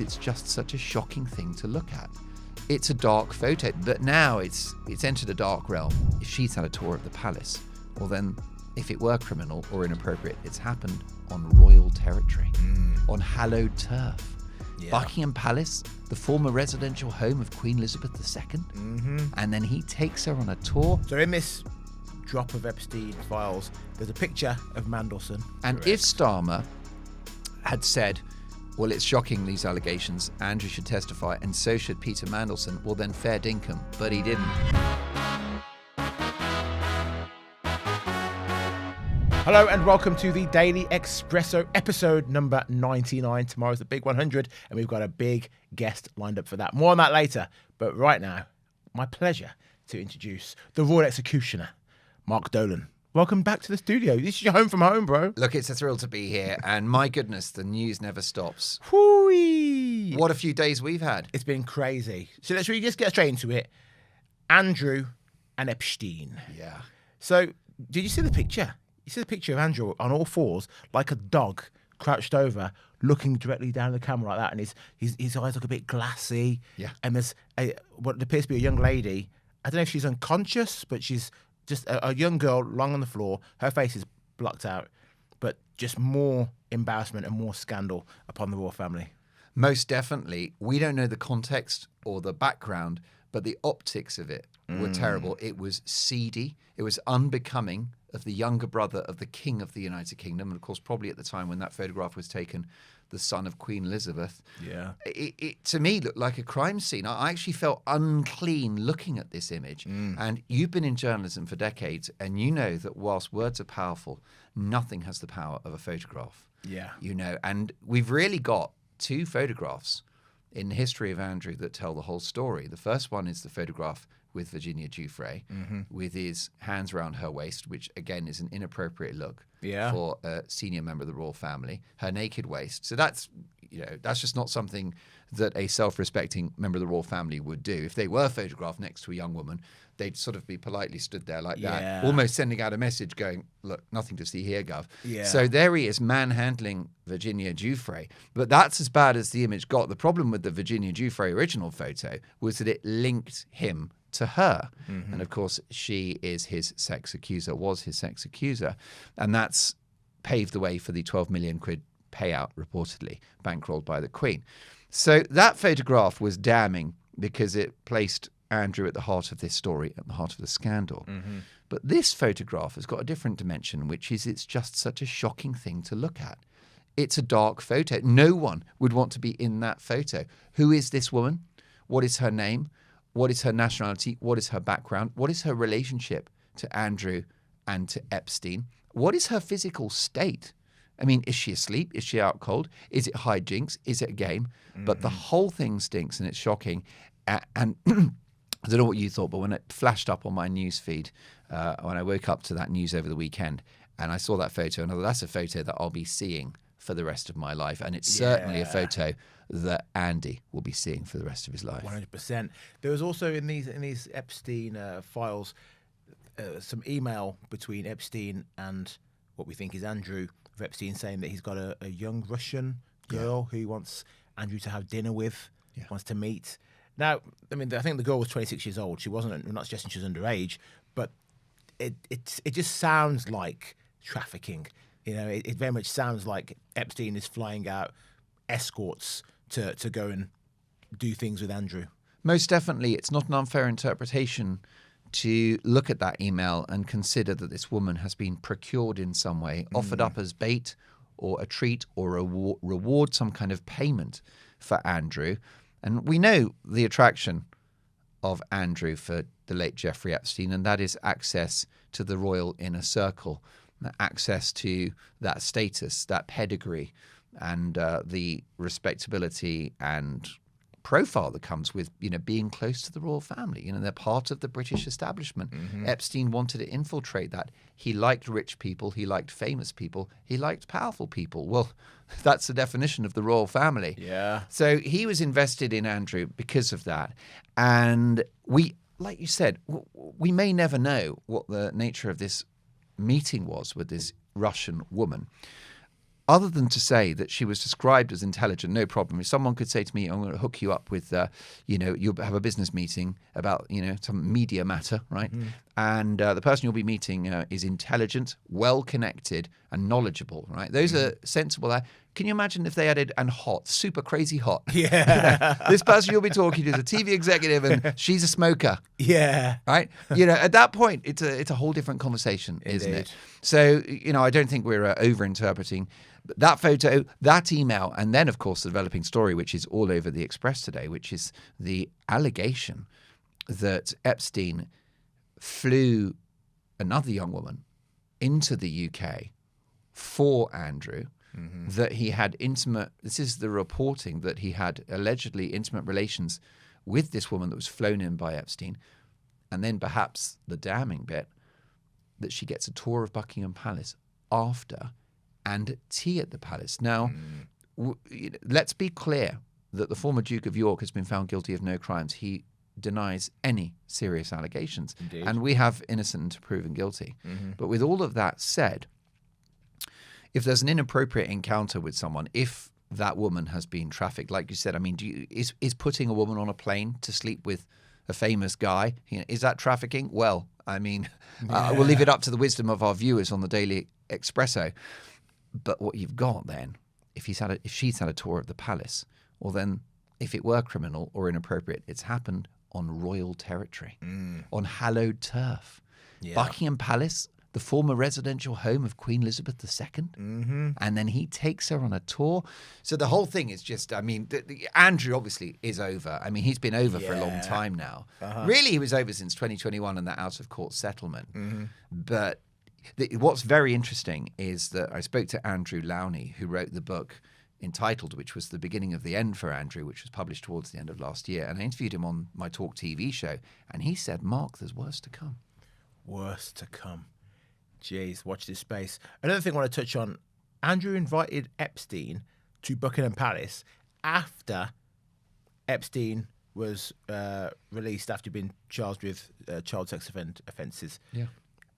it's just such a shocking thing to look at. It's a dark photo, but now it's entered a dark realm. If she's had a tour of the palace, well then, if it were criminal or inappropriate, it's happened on royal territory, on hallowed turf. Yeah. Buckingham Palace, the former residential home of Queen Elizabeth II, and then he takes her on a tour. So in this drop of Epstein files, there's a picture of Mandelson. And if Starmer had said, well, it's shocking, these allegations, Andrew should testify, and so should Peter Mandelson, well then fair dinkum, but he didn't. Hello and welcome to the Daily Expresso, episode number 99. Tomorrow's the big 100, and we've got a big guest lined up for that. More on that later, but right now, my pleasure to introduce the Royal Executioner, Mark Dolan. Welcome back to the studio. This is your home from home, bro. Look, it's a thrill to be here, and my goodness, the news never stops. Whoo-wee. What a few days we've had. It's been crazy. So let's really just get straight into it. Andrew and Epstein. Yeah. So, did you see the picture? You see the picture of Andrew on all fours, like a dog, crouched over, looking directly down the camera like that, and his eyes look a bit glassy. Yeah. And there's what appears to be a young lady. I don't know if she's unconscious, but she's just a young girl lying on the floor. Her face is blocked out, but just more embarrassment and more scandal upon the royal family. Most definitely. We don't know the context or the background, but the optics of it were terrible. It was seedy. It was unbecoming of the younger brother of the King of the United Kingdom. And of course, probably at the time when that photograph was taken, the son of Queen Elizabeth. Yeah. It to me looked like a crime scene. I actually felt unclean looking at this image. And you've been in journalism for decades, and you know that whilst words are powerful, nothing has the power of a photograph. Yeah. You know, and we've really got two photographs in the history of Andrew that tell the whole story. The first one is the photograph with Virginia Giuffre, with his hands around her waist, which again is an inappropriate look for a senior member of the royal family. Her naked waist. So that's just not something that a self-respecting member of the royal family would do. If they were photographed next to a young woman, they'd sort of be politely stood there like that, almost sending out a message going, look, nothing to see here, Gov. Yeah. So there he is manhandling Virginia Giuffre. But that's as bad as the image got. The problem with the Virginia Giuffre original photo was that it linked him to her. And of course, she is his sex accuser, was his sex accuser. And that's paved the way for the 12 million quid payout, reportedly, bankrolled by the Queen. So that photograph was damning because it placed Andrew at the heart of this story, at the heart of the scandal. But this photograph has got a different dimension, which is it's just such a shocking thing to look at. It's a dark photo. No one would want to be in that photo. Who is this woman? What is her name? What is her nationality? What is her background? What is her relationship to Andrew and to Epstein? What is her physical state? I mean, is she asleep? Is she out cold? Is it hijinks? Is it a game? But the whole thing stinks and it's shocking. And I don't know what you thought, but when it flashed up on my news feed, when I woke up to that news over the weekend and I saw that photo, and I thought, that's a photo that I'll be seeing for the rest of my life. And it's certainly a photo that Andy will be seeing for the rest of his life. 100%. There was also in these Epstein files some email between Epstein and what we think is Andrew, of Epstein saying that he's got a young Russian girl who he wants Andrew to have dinner with, wants to meet. Now, I mean, I think the girl was 26 years old. She wasn't, we're not suggesting she was underage, but it just sounds like trafficking. You know, it very much sounds like Epstein is flying out escorts to go and do things with Andrew. Most definitely, it's not an unfair interpretation to look at that email and consider that this woman has been procured in some way, offered up as bait or a treat or a reward, some kind of payment for Andrew. And we know the attraction of Andrew for the late Jeffrey Epstein, and that is access to the royal inner circle, access to that status, that pedigree, and the respectability and profile that comes with, being close to the royal family. They're part of the British establishment. Epstein wanted to infiltrate that. He liked rich people. He liked famous people. He liked powerful people. Well, that's the definition of the royal family. Yeah. So he was invested in Andrew because of that. And we, like you said, we may never know what the nature of this meeting was with this Russian woman. other than to say that she was described as intelligent, no problem. If someone could say to me, I'm going to hook you up with, you'll have a business meeting about, some media matter, right? And the person you'll be meeting is intelligent, well-connected, and knowledgeable, right? Those are sensible. Can you imagine if they added, and hot, super crazy hot? Yeah. This person you'll be talking to is a TV executive and she's a smoker. Yeah. Right? At that point, it's a whole different conversation, isn't it? So, I don't think we're over-interpreting that photo, that email, and then, of course, the developing story, which is all over the Express today, which is the allegation that Epstein flew another young woman into the UK for Andrew, that he had this is the reporting, that he had allegedly intimate relations with this woman that was flown in by Epstein. And then perhaps the damning bit, that she gets a tour of Buckingham Palace after and tea at the palace. Now, let's be clear that the former Duke of York has been found guilty of no crimes. He denies any serious allegations. Indeed. And we have innocent until proven guilty. But with all of that said, if there's an inappropriate encounter with someone, if that woman has been trafficked, like you said, I mean, is putting a woman on a plane to sleep with a famous guy, is that trafficking? Well, I mean, we'll leave it up to the wisdom of our viewers on the Daily Expresso. But what you've got then, if she's had a tour of the palace, well then, if it were criminal or inappropriate, it's happened on royal territory, on hallowed turf. Yeah. Buckingham Palace, the former residential home of Queen Elizabeth II. And then he takes her on a tour. So the whole thing is just, I mean, Andrew obviously is over. I mean, he's been over for a long time now. Really, he was over since 2021 and that out-of-court settlement. But what's very interesting is that I spoke to Andrew Lowney, who wrote the book entitled, which was The Beginning of the End for Andrew, which was published towards the end of last year. And I interviewed him on my Talk TV show. And he said, Mark, there's worse to come. Worse to come. Jeez, watch this space. Another thing I want to touch on, Andrew invited Epstein to Buckingham Palace after Epstein was released after being charged with child sex offences. Yeah.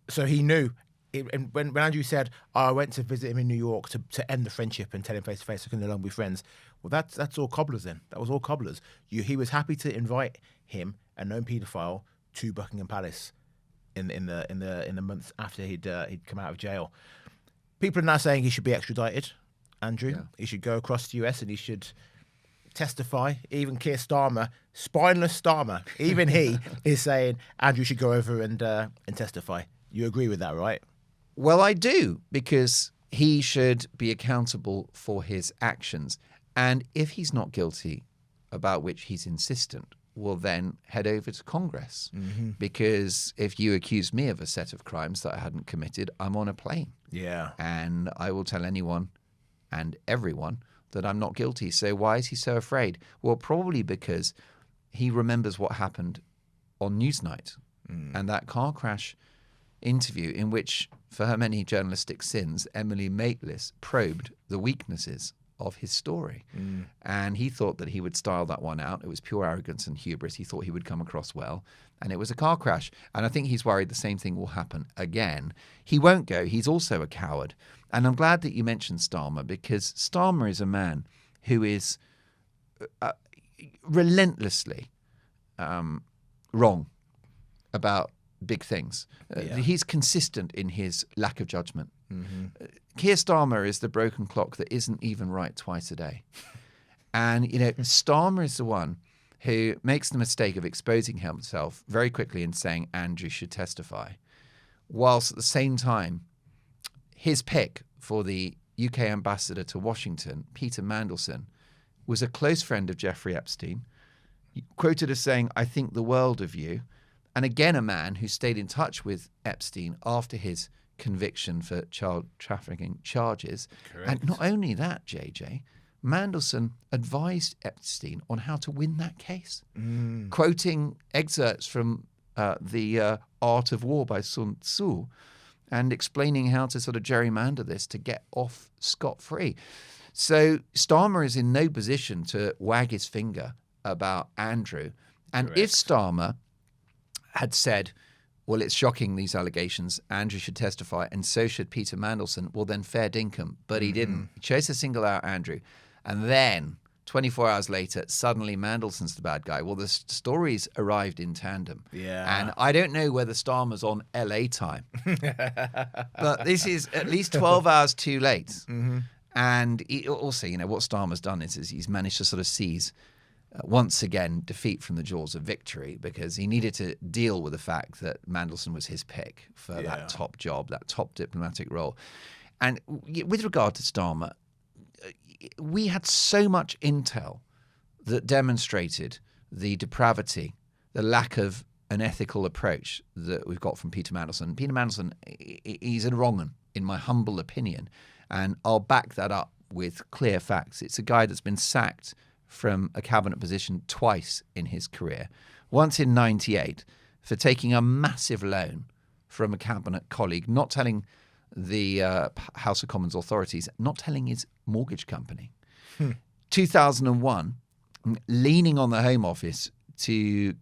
So he knew. And when Andrew said, I went to visit him in New York to end the friendship and tell him face to face I can no longer be friends, well, that's all cobblers then. That was all cobblers. He was happy to invite him, a known paedophile, to Buckingham Palace in the months after he'd come out of jail. People are now saying he should be extradited, Andrew. Yeah. He should go across the US and he should testify. Even Keir Starmer, spineless Starmer, even he is saying Andrew should go over and testify. You agree with that, right? Well, I do, because he should be accountable for his actions. And if he's not guilty, about which he's insistent, will then head over to Congress. Because if you accuse me of a set of crimes that I hadn't committed, I'm on a plane. Yeah. And I will tell anyone and everyone that I'm not guilty. So why is he so afraid? Well, probably because he remembers what happened on Newsnight and that car crash interview in which, for her many journalistic sins, Emily Maitlis probed the weaknesses of his story. And he thought that he would style that one out. It was pure arrogance and hubris. He thought he would come across well. And it was a car crash. And I think he's worried the same thing will happen again. He won't go. He's also a coward. And I'm glad that you mentioned Starmer, because Starmer is a man who is relentlessly wrong about big things. He's consistent in his lack of judgment. Keir Starmer is the broken clock that isn't even right twice a day. And, Starmer is the one who makes the mistake of exposing himself very quickly and saying Andrew should testify, whilst at the same time, his pick for the UK ambassador to Washington, Peter Mandelson, was a close friend of Jeffrey Epstein, quoted as saying, I think the world of you. And again, a man who stayed in touch with Epstein after his conviction for child trafficking charges. Correct. And not only that, JJ, Mandelson advised Epstein on how to win that case, quoting excerpts from The Art of War by Sun Tzu and explaining how to sort of gerrymander this to get off scot-free. So Starmer is in no position to wag his finger about Andrew. And Correct. if Starmer had said, well, it's shocking, these allegations. Andrew should testify, and so should Peter Mandelson. Well, then fair dinkum. But he didn't. He chose to single out Andrew. And then 24 hours later, suddenly Mandelson's the bad guy. Well, the stories arrived in tandem. Yeah. And I don't know whether Starmer's on LA time. But this is at least 12 hours too late. Mm-hmm. And also, what Starmer's done is he's managed to sort of seize, once again, defeat from the jaws of victory, because he needed to deal with the fact that Mandelson was his pick for that top job, that top diplomatic role. And with regard to Starmer, we had so much intel that demonstrated the depravity, the lack of an ethical approach that we've got from Peter Mandelson. Peter Mandelson, he's a wrong 'un, in my humble opinion, and I'll back that up with clear facts. It's a guy that's been sacked from a cabinet position twice in his career. Once in 98 for taking a massive loan from a cabinet colleague, not telling the House of Commons authorities, not telling his mortgage company. 2001, leaning on the Home Office to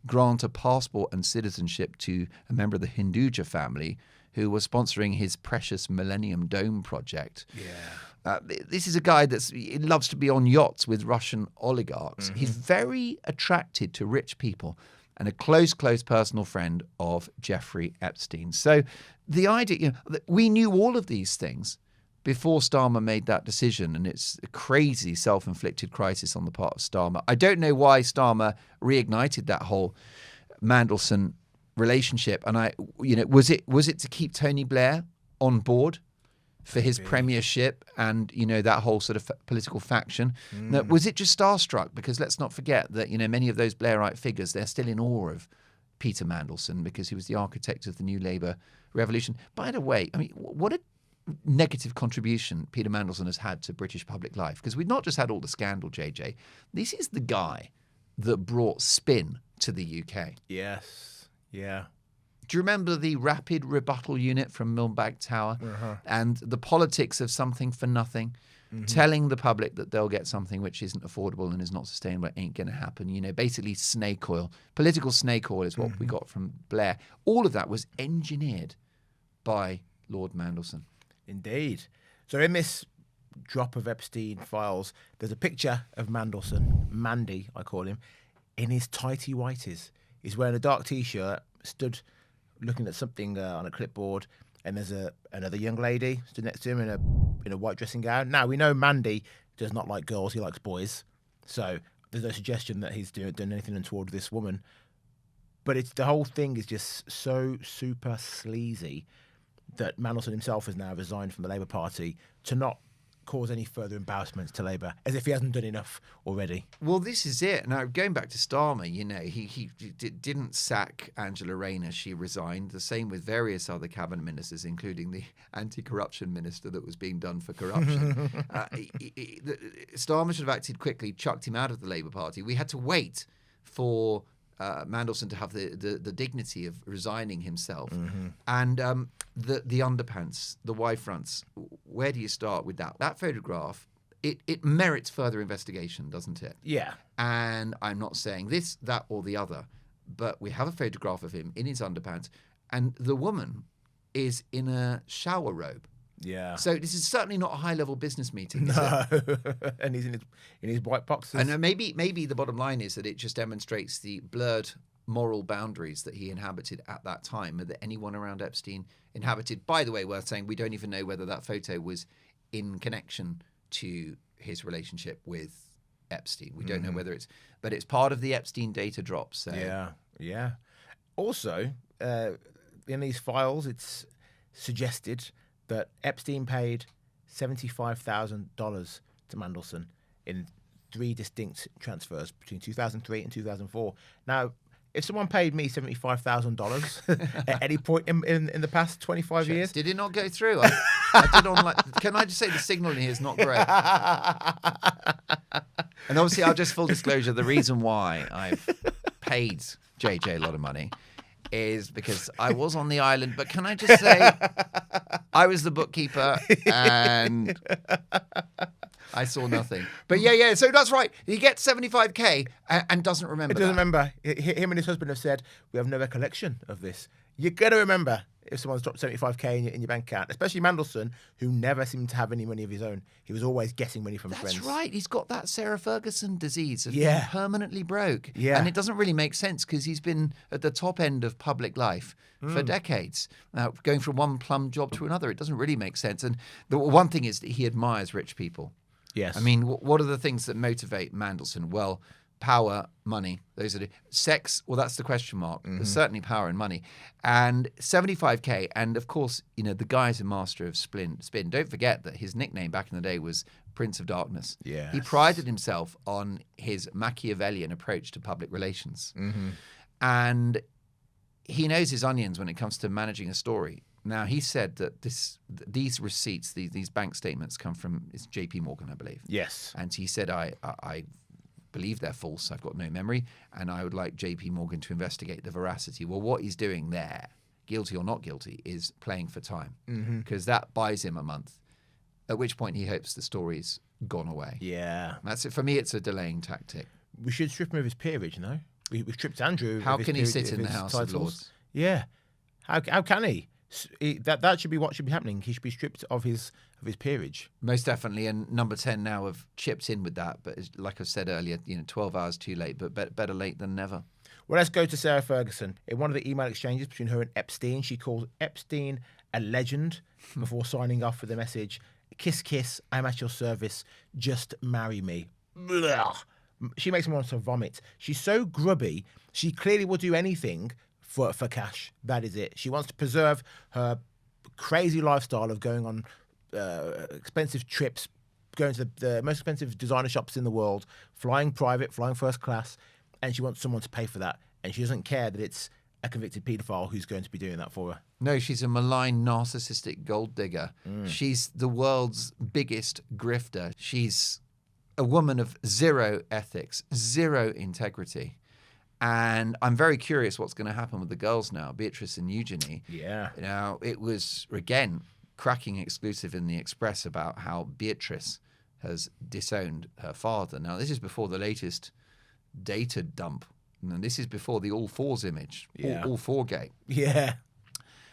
grant a passport and citizenship to a member of the Hinduja family who was sponsoring his precious Millennium Dome project. This is a guy he loves to be on yachts with Russian oligarchs. Mm-hmm. He's very attracted to rich people and a close personal friend of Jeffrey Epstein. So the idea, we knew all of these things before Starmer made that decision, and it's a crazy self-inflicted crisis on the part of Starmer. I don't know why Starmer reignited that whole Mandelson relationship, and was it to keep Tony Blair on board for his premiership and that whole sort of political faction? Now, was it just starstruck? Because let's not forget that many of those Blairite figures, they're still in awe of Peter Mandelson because he was the architect of the New Labour revolution. By the way, I mean, what a negative contribution Peter Mandelson has had to British public life, because we've not just had all the scandal, JJ. This is the guy that brought spin to the UK. Yes. Yeah. Do you remember the rapid rebuttal unit from Millbank Tower and the politics of something for nothing, telling the public that they'll get something which isn't affordable and is not sustainable, ain't going to happen? Basically snake oil. Political snake oil is what we got from Blair. All of that was engineered by Lord Mandelson. Indeed. So in this drop of Epstein files, there's a picture of Mandelson, Mandy, I call him, in his tighty whities. He's wearing a dark T-shirt, stood looking at something on a clipboard, and there's another young lady stood next to him in a white dressing gown. Now, we know Mandy does not like girls, he likes boys. So there's no suggestion that he's doing anything untoward with this woman. But the whole thing is just so super sleazy that Mandelson himself has now resigned from the Labour Party to not cause any further embarrassments to Labour, as if he hasn't done enough already. Well, this is it. Now, going back to Starmer, he didn't sack Angela Rayner. She resigned. The same with various other cabinet ministers, including the anti-corruption minister that was being done for corruption. Starmer should have acted quickly, chucked him out of the Labour Party. We had to wait for Mandelson to have the dignity of resigning himself. And the underpants, the Y-fronts, where do you start with that? That photograph, it merits further investigation, doesn't it? Yeah. And I'm not saying this, that, or the other, but we have a photograph of him in his underpants, and the woman is in a shower robe. Yeah. So this is certainly not a high-level business meeting, is No. it? And he's in his white boxers. And maybe the bottom line is that it just demonstrates the blurred moral boundaries that he inhabited at that time, or that anyone around Epstein inhabited. By the way, worth saying, we don't even know whether that photo was in connection to his relationship with Epstein. We don't know whether but it's part of the Epstein data drop. So Yeah. Also, in these files, it's suggested that Epstein paid $75,000 to Mandelson in 3 distinct transfers between 2003 and 2004. Now, if someone paid me $75,000 at any point in the past 25 years... Did it not go through? I did online. Can I just say the signal here is not great? And obviously, I'll just full disclosure, the reason why I've paid JJ a lot of money is because I was on the island. But can I just say, I was the bookkeeper and I saw nothing. But yeah. So that's right. He gets 75K and doesn't remember. He doesn't remember. Him and his husband have said, we have no recollection of this. You're going to remember if someone's dropped 75k in your bank account, especially Mandelson, who never seemed to have any money of his own. He was always getting money from friends. That's right. He's got that Sarah Ferguson disease of Yeah. being permanently broke. Yeah. And it doesn't really make sense because he's been at the top end of public life for decades. Going from one plum job to another, it doesn't really make sense. And the one thing is that he admires rich people. Yes. I mean, what are the things that motivate Mandelson? Well, power, money. Those are sex. Well, that's the question mark. There's certainly power and money, and 75k. And of course, the guy's a master of spin. Don't forget that his nickname back in the day was Prince of Darkness. Yes. He prided himself on his Machiavellian approach to public relations, and he knows his onions when it comes to managing a story. Now, he said that these receipts, these bank statements, come from JP Morgan, I believe. Yes. And he said, I believe they're false. I've got no memory, and I would like JP Morgan to investigate the veracity. Well, what he's doing there, guilty or not guilty, is playing for time, because that buys him a month, at which point he hopes the story's gone away. Yeah. That's it. For me, it's a delaying tactic. We should strip him of his peerage, no? We've stripped Andrew. How of his can he peerage, sit in the his House of titles. Lords? Yeah. How can he? That should be what should be happening. He should be stripped of his peerage. Most definitely, and Number 10 now have chipped in with that. But like I said earlier, 12 hours too late, but better late than never. Well, let's go to Sarah Ferguson. In one of the email exchanges between her and Epstein, she called Epstein a legend before signing off with the message, "Kiss, kiss, I'm at your service. Just marry me." Blah. She makes me want to vomit. She's so grubby. She clearly will do anything for cash. That is it. She wants to preserve her crazy lifestyle of going on expensive trips, going to the most expensive designer shops in the world, flying private, flying first class, and she wants someone to pay for that. And she doesn't care that it's a convicted paedophile who's going to be doing that for her. No, she's a malign, narcissistic gold digger. She's the world's biggest grifter. She's a woman of zero ethics, zero integrity. And I'm very curious what's going to happen with the girls now, Beatrice and Eugenie. Yeah. Now, it was, again, cracking exclusive in the Express about how Beatrice has disowned her father. Now, this is before the latest data dump. And this is before the All Fours image, all four gate. Yeah.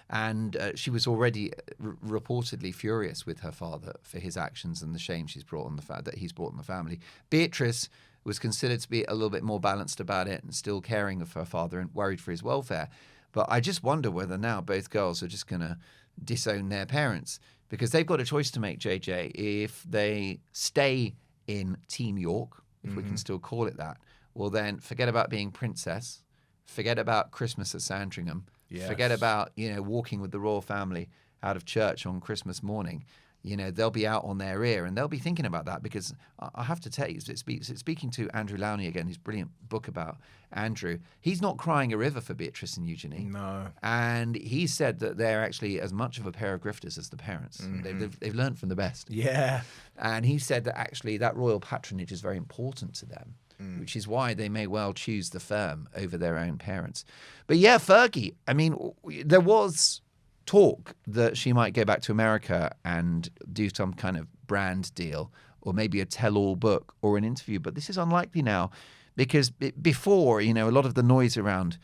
And she was already reportedly furious with her father for his actions and the shame she's brought on the fact that he's brought on the family. Beatrice was considered to be a little bit more balanced about it and still caring of her father and worried for his welfare. But I just wonder whether now both girls are just going to disown their parents, because they've got a choice to make, JJ. If they stay in Team York, if we can still call it that, well then forget about being princess, forget about Christmas at Sandringham, forget about, walking with the royal family out of church on Christmas morning. They'll be out on their ear, and they'll be thinking about that, because I have to tell you, speaking to Andrew Lowney again, his brilliant book about Andrew, he's not crying a river for Beatrice and Eugenie. No. And he said that they're actually as much of a pair of grifters as the parents. They've learned from the best. Yeah. And he said that actually that royal patronage is very important to them, which is why they may well choose the firm over their own parents. But yeah, Fergie, I mean, there was talk that she might go back to America and do some kind of brand deal, or maybe a tell-all book or an interview. But this is unlikely now, because before, a lot of the noise around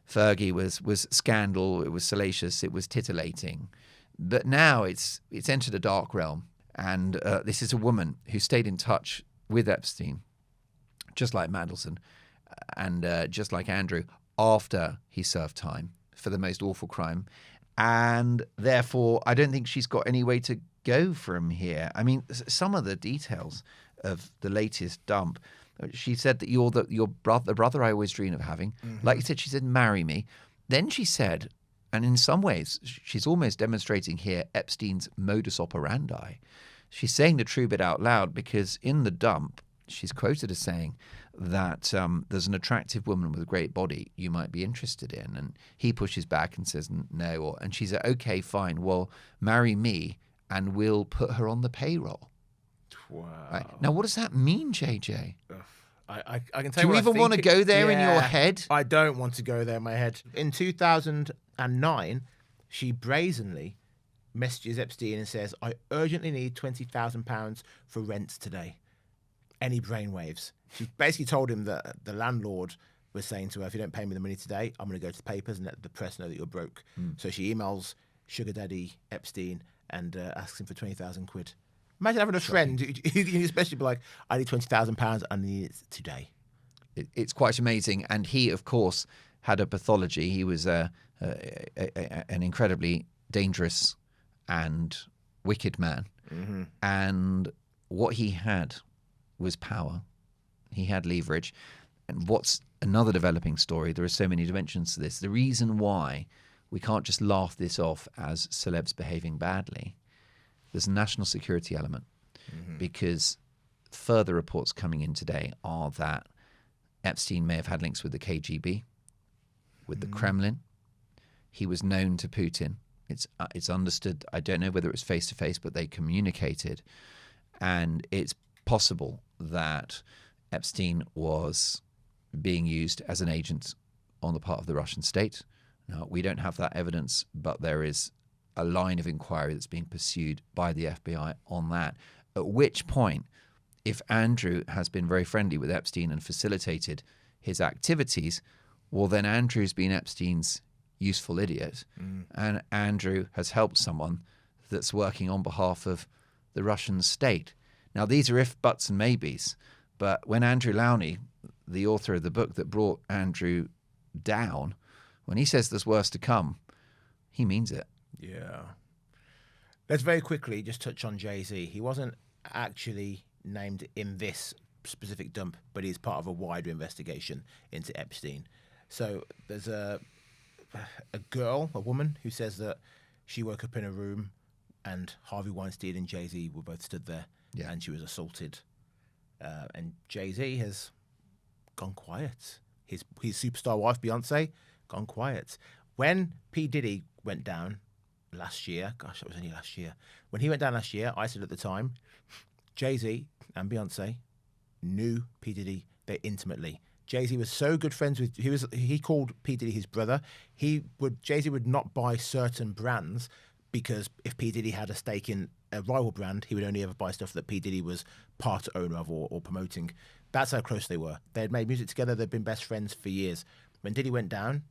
Fergie was scandal, it was salacious, it was titillating. But now it's entered a dark realm. And this is a woman who stayed in touch with Epstein, just like Mandelson and just like Andrew, after he served time for the most awful crime. And therefore, I don't think she's got any way to go from here. I mean, some of the details of the latest dump. She said that you're the brother I always dream of having. Like you said, she said, marry me. Then she said, and in some ways, she's almost demonstrating here Epstein's modus operandi. She's saying the true bit out loud, because in the dump, she's quoted as saying that there's an attractive woman with a great body you might be interested in. And he pushes back and says no. And she said, okay, fine, well, marry me and we'll put her on the payroll. Wow. Right. Now, what does that mean, JJ? I can tell you. Do you even want to go there in your head? I don't want to go there in my head. In 2009, she brazenly messages Epstein and says, I urgently need £20,000 for rent today. Any brainwaves? She basically told him that the landlord was saying to her, if you don't pay me the money today, I'm going to go to the papers and let the press know that you're broke. So she emails Sugar Daddy Epstein and asks him for 20,000 quid. Imagine having a friend who can especially be like, I need £20,000, I need it today. It's quite amazing. And he, of course, had a pathology. He was an incredibly dangerous and wicked man. And what he had was power. He had leverage. And what's another developing story, there are so many dimensions to this. The reason why we can't just laugh this off as celebs behaving badly, there's a national security element. Because further reports coming in today are that Epstein may have had links with the KGB, with the Kremlin. He was known to Putin. It's understood. I don't know whether it was face-to-face, but they communicated. And it's possible that Epstein was being used as an agent on the part of the Russian state. Now, we don't have that evidence, but there is a line of inquiry that's being pursued by the FBI on that. At which point, if Andrew has been very friendly with Epstein and facilitated his activities, well, then Andrew's been Epstein's useful idiot. And Andrew has helped someone that's working on behalf of the Russian state. Now, these are if, buts, and maybes. But when Andrew Lowney, the author of the book that brought Andrew down, when he says there's worse to come, he means it. Yeah. Let's very quickly just touch on Jay-Z. He wasn't actually named in this specific dump, but he's part of a wider investigation into Epstein. So there's a woman, who says that she woke up in a room and Harvey Weinstein and Jay-Z were both stood there, and she was assaulted. And Jay-Z has gone quiet. His superstar wife, Beyonce, gone quiet. When P. Diddy went down last year, gosh, that was only last year. When he went down last year, I said at the time, Jay-Z and Beyonce knew P. Diddy very intimately. Jay-Z was so good friends with, he called P. Diddy his brother. Jay-Z would not buy certain brands because if P. Diddy had a stake in a rival brand, he would only ever buy stuff that P. Diddy was part owner of or promoting. That's how close they were. They had made music together. They'd been best friends for years. When Diddy went down,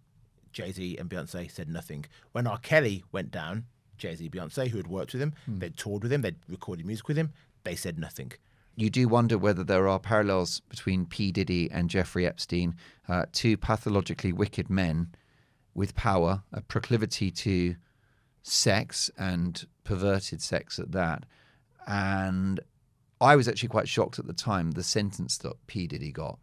Jay-Z and Beyonce said nothing. When R. Kelly went down, Jay-Z, Beyonce, who had worked with him, they'd toured with him, they'd recorded music with him, they said nothing. You do wonder whether there are parallels between P. Diddy and Jeffrey Epstein, two pathologically wicked men with power, a proclivity to sex and perverted sex at that. And I was actually quite shocked at the time, the sentence that P. Diddy got.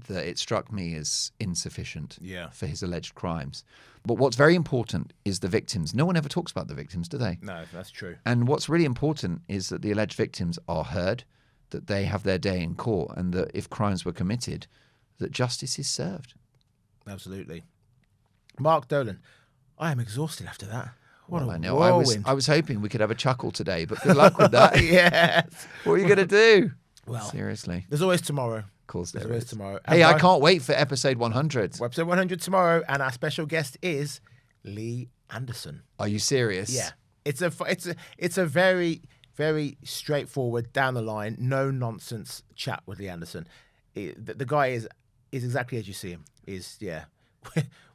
That it struck me as insufficient for his alleged crimes. But what's very important is the victims. No one ever talks about the victims, do they? No, that's true. And what's really important is that the alleged victims are heard, that they have their day in court, and that if crimes were committed, that justice is served. Absolutely. Mark Dolan, I am exhausted after that. What a I whirlwind. I was hoping we could have a chuckle today, but good luck with that. Yes. What are you going to do? Well, seriously. There's always tomorrow. Of course There's there always is. tomorrow. Hey, I can't wait for episode 100. Episode 100 tomorrow, and our special guest is Lee Anderson. Are you serious? Yeah. It's a very, very straightforward, down the line, no nonsense chat with Lee Anderson. The guy is exactly as you see him.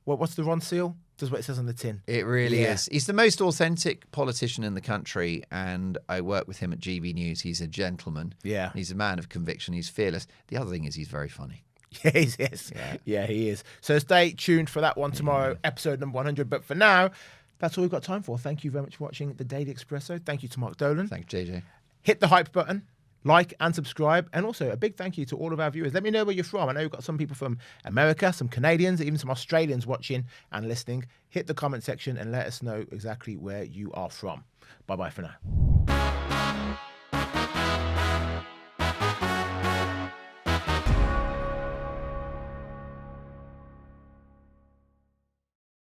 What's the Ron Seal? Does what it says on the tin. It really is. He's the most authentic politician in the country, and I work with him at GB News. He's a gentleman. Yeah. He's a man of conviction. He's fearless. The other thing is he's very funny. Yeah, he is. Yeah, he is. So stay tuned for that one tomorrow, episode number 100. But for now, that's all we've got time for. Thank you very much for watching the Daily Expresso. Thank you to Mark Dolan. Thank you, JJ. Hit the hype button. Like and subscribe. And also a big thank you to all of our viewers. Let me know where you're from. I know we've got some people from America, some Canadians, even some Australians watching and listening. Hit the comment section and let us know exactly where you are from. Bye-bye for now.